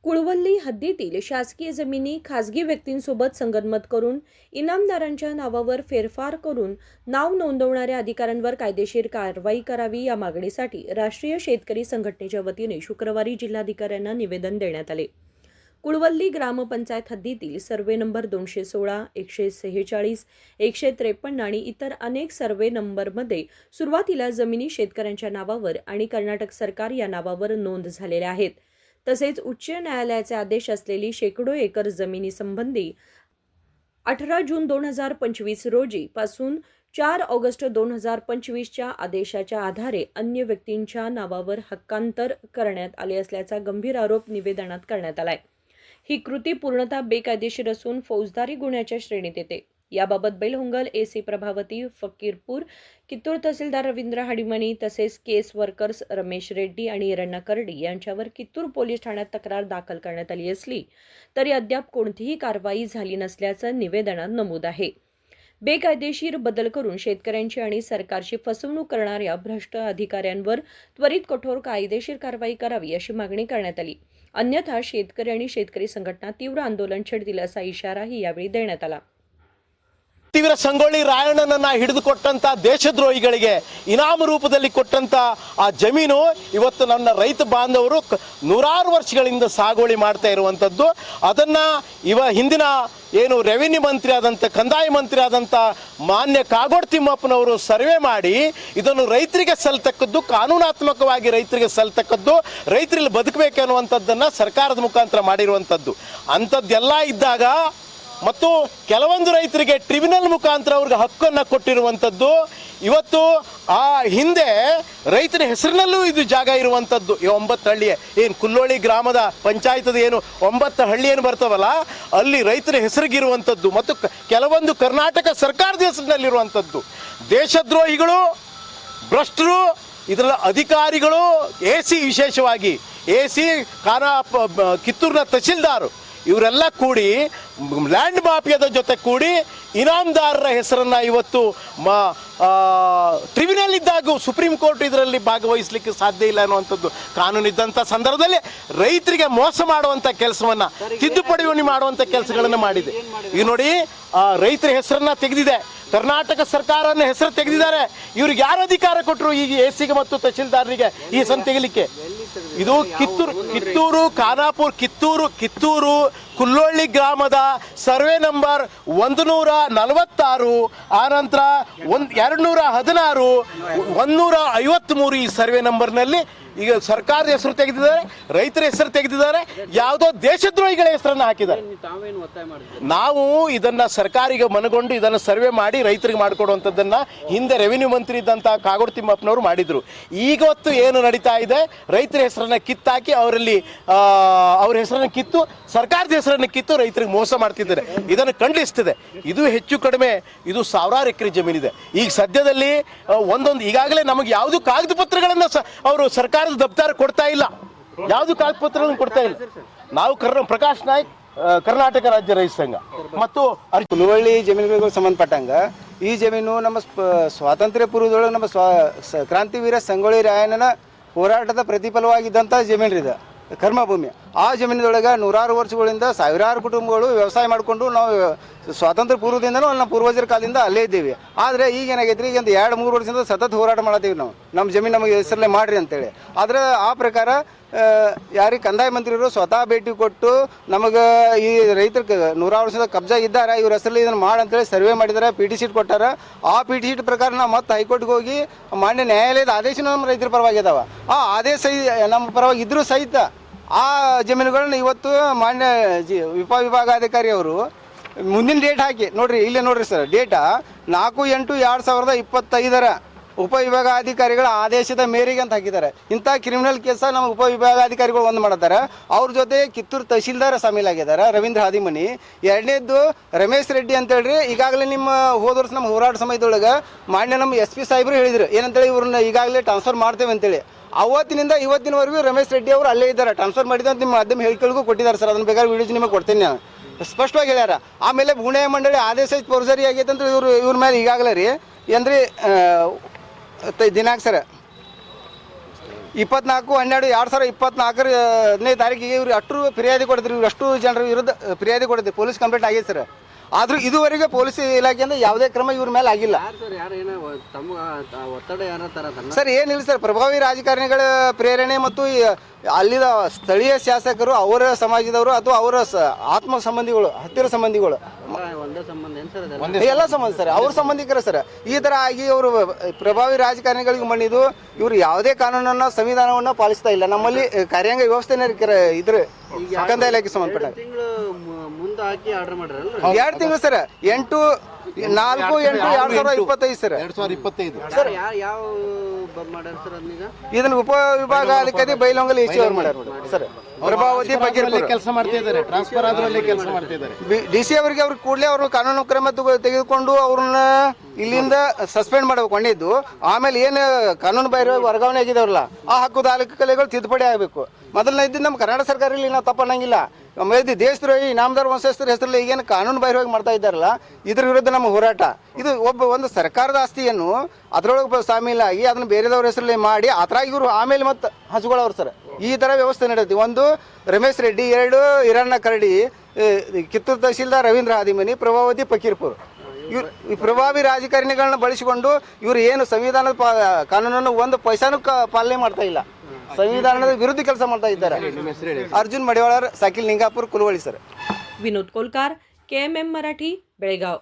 कुळवली हद्दीतील शासकीय जमिनी खासगी व्यक्तींसोबत संगनमत करून इनामदारांच्या नावावर फेरफार करून नाव नोंदवणाऱ्या अधिकाऱ्यांवर कायदेशीर कारवाई करावी या मागणीसाठी राष्ट्रीय शेतकरी संघटनेच्या वतीने शुक्रवारी जिल्हाधिकाऱ्यांना निवेदन देण्यात आले। कुळवली ग्रामपंचायत हद्दीतील सर्वे नंबर 216, 146, 153 आणि इतर अनेक सर्वे नंबरमध्ये सुरुवातीला जमिनी शेतकऱ्यांच्या नावावर आणि कर्नाटक सरकार या नावावर नोंद झालेल्या आहेत। तसेच उच्च न्यायालयाचे आदेश असलेली शेकडो एकर जमिनीसंबंधी 18 जून 2025 रोजी पासून 4 ऑगस्ट 2025च्या आदेशाच्या आधारे अन्य व्यक्तींच्या नावावर हक्कांतर करण्यात आले असल्याचा गंभीर आरोप निवेदनात करण्यात आलाय। ही कृती पूर्णतः बेकायदेशीर असून फौजदारी गुन्ह्याच्या श्रेणीत येते। याबाबत बेलहोंगल, एसी प्रभावती, फकीरपूर, कित्तूर तहसीलदार रवींद्र हाडिमनी तसेच केस वर्कर्स रमेश रेड्डी आणि रण्णा करडी यांच्यावर कित्तूर पोलीस ठाण्यात तक्रार दाखल करण्यात आली असली तरी अद्याप कोणतीही कारवाई झाली नसल्याचं निवेदनात नमूद आहे। बेकायदेशीर बदल करून शेतकऱ्यांची आणि सरकारची फसवणूक करणाऱ्या भ्रष्ट अधिकाऱ्यांवर त्वरित कठोर कायदेशीर कारवाई करावी अशी मागणी करण्यात आली। अन्यथा शेतकरी आणि शेतकरी संघटना तीव्र आंदोलन छेडतील असा इशाराही यावेळी देण्यात आला। ತೀವ್ರ ಸಂಗೊಳ್ಳಿ ರಾಯಣ್ಣನನ್ನ ಹಿಡಿದುಕೊಟ್ಟಂತ ದೇಶದ್ರೋಹಿಗಳಿಗೆ ಇನಾಮ ರೂಪದಲ್ಲಿ ಕೊಟ್ಟಂತ ಆ ಜಮೀನು ಇವತ್ತು ನನ್ನ ರೈತ ಬಾಂಧವರು ನೂರಾರು ವರ್ಷಗಳಿಂದ ಸಾಗುವಳಿ ಮಾಡ್ತಾ ಇರುವಂತದ್ದು। ಅದನ್ನ ಹಿಂದಿನ ಏನು ರೆವಿನ್ಯೂ ಮಂತ್ರಿ ಆದಂತ ಕಂದಾಯ ಮಂತ್ರಿ ಆದಂತ ಮಾನ್ಯ ಕಾಗೋಡು ತಿಮ್ಮಪ್ಪನವರು ಸರ್ವೆ ಮಾಡಿ ಇದನ್ನು ರೈತರಿಗೆ ಸಲ್ಲತಕ್ಕದ್ದು, ಕಾನೂನಾತ್ಮಕವಾಗಿ ರೈತರಿಗೆ ಸಲ್ಲತಕ್ಕದ್ದು, ರೈತರಲ್ಲಿ ಬದುಕಬೇಕು ಅನ್ನುವಂಥದ್ದನ್ನ ಸರ್ಕಾರದ ಮುಖಾಂತರ ಮಾಡಿರುವಂತದ್ದು। ಅಂಥದ್ದೆಲ್ಲ ಇದ್ದಾಗ ಮತ್ತು ಕೆಲವೊಂದು ರೈತರಿಗೆ ಟ್ರಿಬ್ಯುನಲ್ ಮುಖಾಂತರ ಅವ್ರಿಗೆ ಹಕ್ಕನ್ನು ಕೊಟ್ಟಿರುವಂಥದ್ದು। ಇವತ್ತು ಆ ಹಿಂದೆ ರೈತನ ಹೆಸರಿನಲ್ಲೂ ಇದು ಜಾಗ ಇರುವಂಥದ್ದು। ಈ 9 ಹಳ್ಳಿ ಏನು ಕುಲ್ಲೋಳಿ ಗ್ರಾಮದ ಪಂಚಾಯತದ ಏನು 9 ಹಳ್ಳಿ ಏನು ಬರ್ತಾವಲ್ಲ ಅಲ್ಲಿ ರೈತರ ಹೆಸರಿಗಿರುವಂಥದ್ದು ಮತ್ತು ಕೆಲವೊಂದು ಕರ್ನಾಟಕ ಸರ್ಕಾರದ ಹೆಸರಿನಲ್ಲಿರುವಂಥದ್ದು। ದೇಶದ್ರೋಹಿಗಳು, ಭ್ರಷ್ಟರು, ಇದರ ಅಧಿಕಾರಿಗಳು, ಎಸಿ ವಿಶೇಷವಾಗಿ ಎಸಿ ಕಿತ್ತೂರಿನ ತಹಸೀಲ್ದಾರ್ ಇವರೆಲ್ಲ ಕೂಡಿ ಲ್ಯಾಂಡ್ ಮಾಫಿಯಾದ ಜೊತೆ ಕೂಡಿ ಇನಾಮದಾರರ ಹೆಸರನ್ನ ಇವತ್ತು ಟ್ರಿಬ್ಯುನಲ್ ಇದ್ದಾಗ ಸುಪ್ರೀಂ ಕೋರ್ಟ್ ಇದರಲ್ಲಿ ಭಾಗವಹಿಸಲಿಕ್ಕೆ ಸಾಧ್ಯ ಇಲ್ಲ ಅನ್ನುವಂಥದ್ದು ಕಾನೂನು ಇದ್ದಂಥ ಸಂದರ್ಭದಲ್ಲಿ ರೈತರಿಗೆ ಮೋಸ ಮಾಡುವಂಥ ಕೆಲಸವನ್ನ ತಿದ್ದುಪಡಿ ಮಾಡುವಂಥ ಕೆಲಸಗಳನ್ನು ಮಾಡಿದೆ। ಈಗ ನೋಡಿ ರೈತರ ಹೆಸರನ್ನ ತೆಗೆದಿದೆ, ಕರ್ನಾಟಕ ಸರ್ಕಾರನ ಹೆಸರು ತೆಗೆದಿದ್ದಾರೆ। ಇವ್ರಿಗೆ ಯಾರು ಅಧಿಕಾರ ಕೊಟ್ಟರು ಈ ಎಸಿಗೆ ಮತ್ತು ತಹಸೀಲ್ದಾರರಿಗೆ ಈ ಹೆಸರು ತೆಗಿಲಿಕ್ಕೆ? ಇದು ಕಿತ್ತೂರು ಖಾನಾಪುರ ಕಿತ್ತೂರು ಕುಲ್ಲೋಳಿ ಗ್ರಾಮದ ಸರ್ವೆ ನಂಬರ್ 146, ಆನಂತರ 216, 153 ಈ ಸರ್ವೆ ನಂಬರ್ನಲ್ಲಿ ಈಗ ಸರ್ಕಾರದ ಹೆಸರು ತೆಗೆದಿದ್ದಾರೆ, ರೈತರ ಹೆಸರು ತೆಗೆದಿದ್ದಾರೆ, ಯಾವುದೋ ದೇಶದ್ರೋಹಿಗಳ ಹೆಸರನ್ನು ಹಾಕಿದ್ದಾರೆ। ನಾವು ಇದನ್ನ ಸರ್ಕಾರಿಗೆ ಮನಗೊಂಡು ಇದನ್ನು ಸರ್ವೆ ಮಾಡಿ ರೈತರಿಗೆ ಮಾಡಿಕೊಡುವಂಥದ್ದನ್ನ ಹಿಂದೆ ರೆವಿನ್ಯೂ ಮಂತ್ರಿ ಇದ್ದಂಥ ಕಾಗೋಡು ತಿಮ್ಮಪ್ಪನವರು ಮಾಡಿದ್ರು। ಈಗೊತ್ತು ಏನು ನಡೀತಾ ಇದೆ, ರೈತರ ಹೆಸರನ್ನ ಕಿತ್ತಾಕಿ ಅವರಲ್ಲಿ ಅವ್ರ ಹೆಸರನ್ನು ಕಿತ್ತು ಸರ್ಕಾರದ ಹೆಸರನ್ನು ಕಿತ್ತು ರೈತರಿಗೆ ಮೋಸ ಮಾಡ್ತಿದ್ದಾರೆ। ಇದನ್ನು ಖಂಡಿಸ್ತಿದೆ। ಇದು ಹೆಚ್ಚು ಕಡಿಮೆ ಇದು 1000 ಎಕರೆ ಜಮೀನಿದೆ। ಈಗ ಸದ್ಯದಲ್ಲಿ ಒಂದೊಂದು ಈಗಾಗಲೇ ನಮಗೆ ಯಾವುದು ಕಾಗದ ಪತ್ರಗಳನ್ನು ಅವರು ಸರ್ಕಾರದ ದಪ್ತರ ಕೊಡ್ತಾ ಇಲ್ಲ, ಯಾವುದು ಕಾಗದ ಪತ್ರಗಳನ್ನು ಕೊಡ್ತಾ ಇಲ್ಲ। ನಾವು ಪ್ರಕಾಶ್ ನಾಯ್ಕ್, ಕರ್ನಾಟಕ ರಾಜ್ಯ ರೈತ ಸಂಘ ಮತ್ತು ಕುಲ್ಲೋಳಿ ಜಮೀನುಗಳಿಗೆ ಸಂಬಂಧಪಟ್ಟಂಗ ಈ ಜಮೀನು ನಮ್ಮ ಸ್ವಾತಂತ್ರ್ಯ ಪೂರ್ವದೊಳಗೆ ನಮ್ಮ ಕ್ರಾಂತಿವೀರ ಸಂಗೊಳ್ಳಿ ರಾಯಣ್ಣನ ಹೋರಾಟದ ಪ್ರತಿಫಲವಾಗಿದ್ದಂಥ ಜಮೀನು ಇದು ಕರ್ಮಭೂಮಿ। ಆ ಜಮೀನದೊಳಗೆ ನೂರಾರು ವರ್ಷಗಳಿಂದ ಸಾವಿರಾರು ಕುಟುಂಬಗಳು ವ್ಯವಸಾಯ ಮಾಡಿಕೊಂಡು ನಾವು ಸ್ವಾತಂತ್ರ್ಯ ಪೂರ್ವದಿಂದನೂ ನಮ್ಮ ಪೂರ್ವಜರ ಕಾಲದಿಂದ ಅಲ್ಲೇ ಇದ್ದೀವಿ। ಆದರೆ ಈಗ ಏನಾಗೈತ್ರಿ, ಈಗ ಒಂದು 2-3 ವರ್ಷದಿಂದ ಸತತ ಹೋರಾಟ ಮಾಡತ್ತೀವಿ ನಾವು, ನಮ್ಮ ಜಮೀನು ನಮಗೆ ಹೆಸರಲ್ಲೇ ಮಾಡ್ರಿ ಅಂತೇಳಿ। ಆದರೆ ಆ ಪ್ರಕಾರ ಯಾರಿಗೆ ಕಂದಾಯ ಮಂತ್ರಿಗಳು ಸ್ವತಃ ಭೇಟಿ ಕೊಟ್ಟು ನಮಗೆ ಈ ರೈತರಿಗೆ 100 ವರ್ಷದ ಕಬ್ಜಾ ಇದ್ದಾರೆ, ಇವ್ರ ಹೆಸರಲ್ಲಿ ಇದನ್ನು ಮಾಡಂತೇಳಿ ಸರ್ವೆ ಮಾಡಿದ್ದಾರೆ, ಪಿ ಟಿ ಶೀಟ್ ಕೊಟ್ಟಾರ। ಆ ಪಿ ಟಿ ಶೀಟ್ ಪ್ರಕಾರ ನಾವು ಮತ್ತೆ ಹೈಕೋರ್ಟ್ಗೆ ಹೋಗಿ ಮಾನ್ಯ ನ್ಯಾಯಾಲಯದ ಆದೇಶ ನಮ್ಮ ರೈತರ ಪರವಾಗಿ ಇದಾವೆ। ಆ ಆದೇಶ ನಮ್ಮ ಪರವಾಗಿ ಇದ್ರೂ ಸಹಿತ ಆ ಜಮೀನುಗಳನ್ನ ಇವತ್ತು ಮಾನ್ಯ ಉಪವಿಭಾಗಾಧಿಕಾರಿ ಅವರು ಮುಂದಿನ ಡೇಟ್ ಹಾಕಿ ನೋಡ್ರಿ, ಇಲ್ಲೇ ನೋಡ್ರಿ ಸರ್, ಡೇಟಾ 4/8/2025 ಉಪವಿಭಾಗಾಧಿಕಾರಿಗಳ ಆದೇಶದ ಮೇರೆಗೆ ಅಂತ ಹಾಕಿದ್ದಾರೆ। ಇಂಥ ಕ್ರಿಮಿನಲ್ ಕೇಸ ನಮ್ಮ ಉಪವಿಭಾಗಾಧಿಕಾರಿಗಳು ಒಂದು ಮಾಡ್ತಾರೆ, ಅವ್ರ ಜೊತೆ ಕಿತ್ತೂರು ತಹಸೀಲ್ದಾರ್ ಶಾಮೀಲಾಗಿದ್ದಾರೆ ರವೀಂದ್ರ ಹಾದಿಮನಿ। ಎರಡನೇದ್ದು ರಮೇಶ್ ರೆಡ್ಡಿ ಅಂತೇಳ್ರಿ, ಈಗಾಗಲೇ ನಿಮ್ಮ ಹೋದ ವರ್ಷ ನಮ್ಮ ಹೋರಾಟ ಸಮಯದೊಳಗೆ ಮಾನ್ಯ ನಮ್ಮ SP ಸಾಹೇಬರು ಹೇಳಿದ್ರು ಏನಂತೇಳಿ, ಇವ್ರನ್ನ ಈಗಾಗಲೇ ಟ್ರಾನ್ಸ್ಫರ್ ಮಾಡ್ತೇವೆ ಅಂತೇಳಿ। ಅವತ್ತಿನಿಂದ ಇವತ್ತಿನವರೆಗೂ ರಮೇಶ್ ರೆಡ್ಡಿ ಅವರು ಅಲ್ಲೇ ಇದ್ದಾರೆ, ಟ್ರಾನ್ಸ್ಫರ್ ಮಾಡಿದ ನಿಮ್ಮ ಮಾಧ್ಯಮ ಹೇಳಿಕೆಗಳಿಗೂ ಕೊಟ್ಟಿದ್ದಾರೆ ಸರ್, ಅದನ್ನ ಬೇಕಾದ್ರೆ ವಿಡಿಯೋಸ್ ನಿಮಗೆ ಕೊಡ್ತೀನಿ ನಾನು, ಸ್ಪಷ್ಟವಾಗಿ ಹೇಳ್ಯಾರ। ಆಮೇಲೆ ಪುಣೆ ಮಂಡಳಿ ಆದೇಶ ಫೋರ್ಜರಿ ಆಗೈತೆ ಅಂತ ಇವ್ರ ಮೇಲೆ ಈಗಾಗಲೇ ರೀ ಏನ್ರಿ ದಿನಾಂಕ ಸರ್ 24/12/2024ನೇ ತಾರೀಕಿಗೆ ಇವ್ರು ಅಷ್ಟು ಫಿರ್ಯಾದಿ ಕೊಡಿದ್ರು, ಇವ್ರು ಅಷ್ಟು ಜನರ ವಿರುದ್ಧ ಫಿರ್ಯಾದಿ ಕೊಡಿದ್ರು, ಪೊಲೀಸ್ ಕಂಪ್ಲೇಂಟ್ ಆಗಿದೆ ಸರ್. ಆದರೂ ಇದುವರೆಗೆ ಪೊಲೀಸ್ ಇಲಾಖೆಯಿಂದ ಯಾವುದೇ ಕ್ರಮ ಇವ್ರ ಮೇಲೆ ಆಗಿಲ್ಲ ಸರ್. ಏನಿಲ್ಲ ಸರ್, ಪ್ರಭಾವಿ ರಾಜಕಾರಣಿಗಳ ಪ್ರೇರಣೆ ಮತ್ತು ಅಲ್ಲಿದ ಸ್ಥಳೀಯ ಶಾಸಕರು, ಅವರ ಸಮಾಜದವರು ಅಥವಾ ಅವರ ಆತ್ಮ ಸಂಬಂಧಿಗಳು, ಹತ್ತಿರ ಸಂಬಂಧಿಗಳು, ಎಲ್ಲ ಸಂಬಂಧ ಸರ್, ಅವ್ರ ಸಂಬಂಧಿಕರ ಸರ್. ಈ ಥರ ಆಗಿ ಅವರು ಪ್ರಭಾವಿ ರಾಜಕಾರಣಿಗಳಿಗೆ ಮಣಿದು ಇವರು ಯಾವುದೇ ಕಾನೂನನ್ನು, ಸಂವಿಧಾನವನ್ನು ಪಾಲಿಸ್ತಾ ಇಲ್ಲ. ನಮ್ಮಲ್ಲಿ ಕಾರ್ಯಾಂಗ ವ್ಯವಸ್ಥೆನೇ ಇದ್ರ ಕಂದಾಯ ಇಲಾಖೆ ಸಂಬಂಧಪಟ್ಟ 2 ತಿಂಗಳು ಸರ್, 8/4/2025 ಸರ್. 2025 ಸರ್ ಇದನ್ನ ಉಪ ವಿಭಾಗಾಧಿಕಾರಿ ಬೈಲೊಂಗಲ್ ಈಚೆ ಅವ್ರು ಮಾಡ್ಯಾರ ಸರ್. ಪ್ರಭಾವತಿ ಬಗ್ಗೆ ಕೆಲಸ ಮಾಡ್ತಾ ಇದ್ದಾರೆ, ಟ್ರಾನ್ಸ್ಫರ್ ಆದ್ರಲ್ಲಿ ಕೆಲಸ ಮಾಡ್ತಾ ಇದ್ದಾರೆ. DC ಅವರಿಗೆ ಅವ್ರು ಕೂಡಲೇ ಅವ್ರ ಕಾನೂನು ಕ್ರಮ ತೆಗೆದುಕೊಂಡು ಅವ್ರನ್ನ ಇಲ್ಲಿಂದ ಸಸ್ಪೆಂಡ್ ಮಾಡಬೇಕು ಕೊಂಡಿದ್ದು. ಆಮೇಲೆ ಏನು ಕಾನೂನು ಬಾಹಿರವಾಗಿ ವರ್ಗಾವಣೆ ಆಗಿದಾವ್ರಲ್ಲ, ಆ ಹಕ್ಕುದಾಖಲೆಗಳು ತಿದ್ದುಪಡಿ ಆಗಬೇಕು. ಮೊದಲನೇ ಇದ್ದು ನಮ್ಮ ಕರ್ನಾಟಕ ಸರ್ಕಾರದಲ್ಲಿ ನಾವು ತಪ್ಪು ಅನ್ನಂಗಿಲ್ಲ. ಆಮೇಲೆ ದೇಶದ್ರೋಹಿ ಇನಾಮದಾರ್ ವಂಶಸ್ಥರ ಹೆಸರಲ್ಲಿ ಈಗೇನು ಕಾನೂನು ಬಾಹಿರವಾಗಿ ಮಾಡ್ತಾ ಇದ್ದಾರಲ್ಲ, ಇದ್ರ ವಿರುದ್ಧ ನಮ್ಮ ಹೋರಾಟ. ಇದು ಒಂದು ಸರ್ಕಾರದ ಆಸ್ತಿಯನ್ನು ಅದರೊಳಗೆ ಶಾಮೀಲಾಗಿ ಅದನ್ನು ಬೇರೆದವ್ರ ಹೆಸರಲ್ಲಿ ಮಾಡಿ ಅದ್ರಾಗ ಇವರು ಆಮೇಲೆ ಮತ್ತೆ ಹಂಚ್ಕೊಳ್ಳೋರು ಸರ್. ಈ ಥರ ವ್ಯವಸ್ಥೆ ನಡೆಯುತ್ತೆ. 1 ರಮೇಶ್ ರೆಡ್ಡಿ, 2 ಹಿರಣ್ಣ ಕರಡಿ, ಕಿತ್ತೂರು ತಹಶೀಲ್ದಾರ್ ರವೀಂದ್ರ ಹಾದಿಮನಿ, ಪ್ರಭಾವತಿ ಫಕೀರ್ಪುರ್. ಇವ್ರು ಈ ಪ್ರಭಾವಿ ರಾಜಕಾರಣಿಗಳನ್ನ ಬಳಸಿಕೊಂಡು ಇವರು ಏನು ಸಂವಿಧಾನದ ಕಾನೂನನ್ನು ಒಂದು ಪೈಸಾನು ಪಾಲನೆ ಮಾಡ್ತಾ ಇಲ್ಲ, ಸಂವಿಧಾನದ ವಿರುದ್ಧ ಕೆಲಸ ಮಾಡ್ತಾ ಇದ್ದಾರೆ. ಅರ್ಜುನ್ ಮಡಿವಾಳರ್, ಸಾಕಿಲ್ ನಿಂಗಾಪುರ್, ಕುಲವಳಿ ಸರ್. विनोद कोलकार, KMM मराठी, बेळगाव.